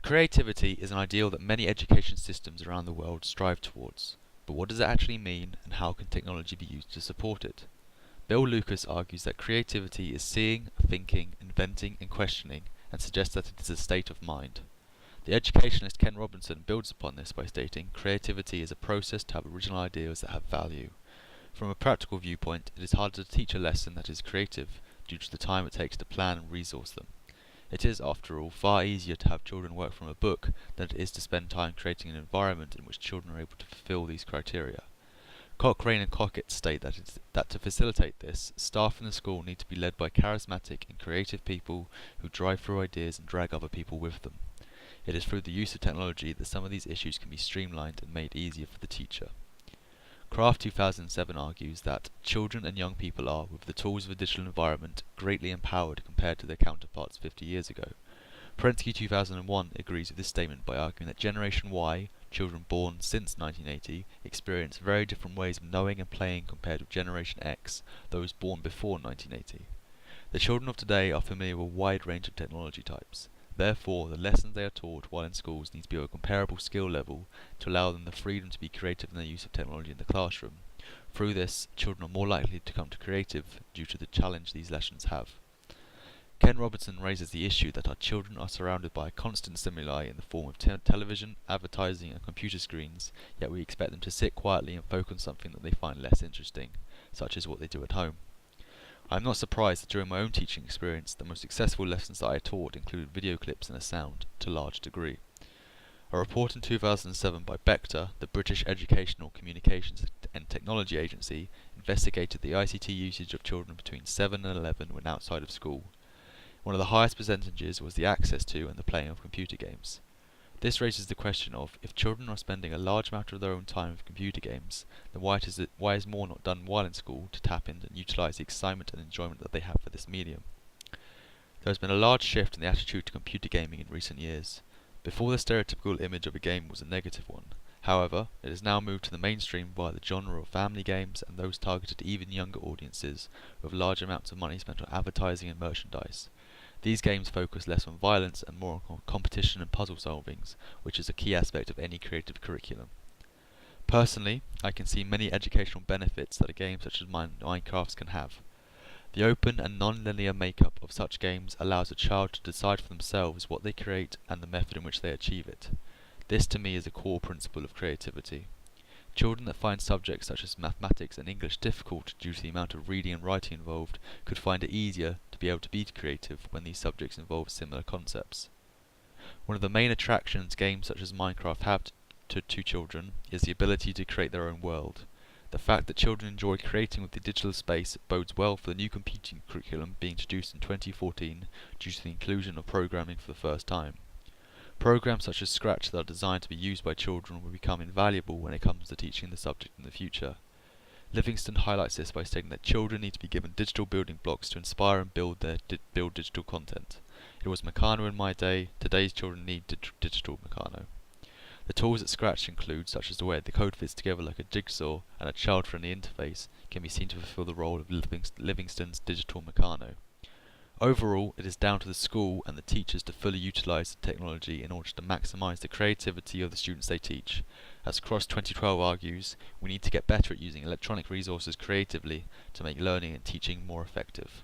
Creativity is an ideal that many education systems around the world strive towards, but what does it actually mean and how can technology be used to support it? Bill Lucas argues that creativity is seeing, thinking, inventing and questioning, and suggests that it is a state of mind. The educationalist Ken Robinson builds upon this by stating creativity is a process to have original ideas that have value. From a practical viewpoint, it is harder to teach a lesson that is creative due to the time it takes to plan and resource them. It is, after all, far easier to have children work from a book than it is to spend time creating an environment in which children are able to fulfill these criteria. Cochrane and Cockett state that to facilitate this, staff in the school need to be led by charismatic and creative people who drive through ideas and drag other people with them. It is through the use of technology that some of these issues can be streamlined and made easier for the teacher. Kraft 2007 argues that children and young people are, with the tools of a digital environment, greatly empowered compared to their counterparts 50 years ago. Prensky 2001 agrees with this statement by arguing that Generation Y, children born since 1980, experience very different ways of knowing and playing compared with Generation X, those born before 1980. The children of today are familiar with a wide range of technology types. Therefore, the lessons they are taught while in schools need to be of a comparable skill level to allow them the freedom to be creative in their use of technology in the classroom. Through this, children are more likely to become creative due to the challenge these lessons have. Ken Robinson raises the issue that our children are surrounded by constant stimuli in the form of television, advertising and computer screens, yet we expect them to sit quietly and focus on something that they find less interesting, such as what they do at home. I am not surprised that during my own teaching experience, the most successful lessons that I taught included video clips and a sound, to a large degree. A report in 2007 by Bector, the British Educational Communications and Technology Agency, investigated the ICT usage of children between 7 and 11 when outside of school. One of the highest percentages was the access to and the playing of computer games. This raises the question of, if children are spending a large amount of their own time with computer games, then why is more not done while in school to tap in and utilise the excitement and enjoyment that they have for this medium? There has been a large shift in the attitude to computer gaming in recent years. Before, the stereotypical image of a game was a negative one. However, it has now moved to the mainstream via the genre of family games and those targeted to even younger audiences, with large amounts of money spent on advertising and merchandise. These games focus less on violence and more on competition and puzzle solvings, which is a key aspect of any creative curriculum. Personally, I can see many educational benefits that a game such as Minecraft can have. The open and non-linear makeup of such games allows a child to decide for themselves what they create and the method in which they achieve it. This to me is a core principle of creativity. Children that find subjects such as mathematics and English difficult due to the amount of reading and writing involved could find it easier to be able to be creative when these subjects involve similar concepts. One of the main attractions games such as Minecraft have to children is the ability to create their own world. The fact that children enjoy creating with the digital space bodes well for the new computing curriculum being introduced in 2014 due to the inclusion of programming for the first time. Programs such as Scratch that are designed to be used by children will become invaluable when it comes to teaching the subject in the future. Livingston highlights this by stating that children need to be given digital building blocks to inspire and build digital content. It was Meccano in my day, today's children need digital Meccano. The tools that Scratch include, such as the way the code fits together like a jigsaw and a child-friendly interface, can be seen to fulfill the role of Livingston's digital Meccano. Overall, it is down to the school and the teachers to fully utilise the technology in order to maximise the creativity of the students they teach. As Cross 2012 argues, we need to get better at using electronic resources creatively to make learning and teaching more effective.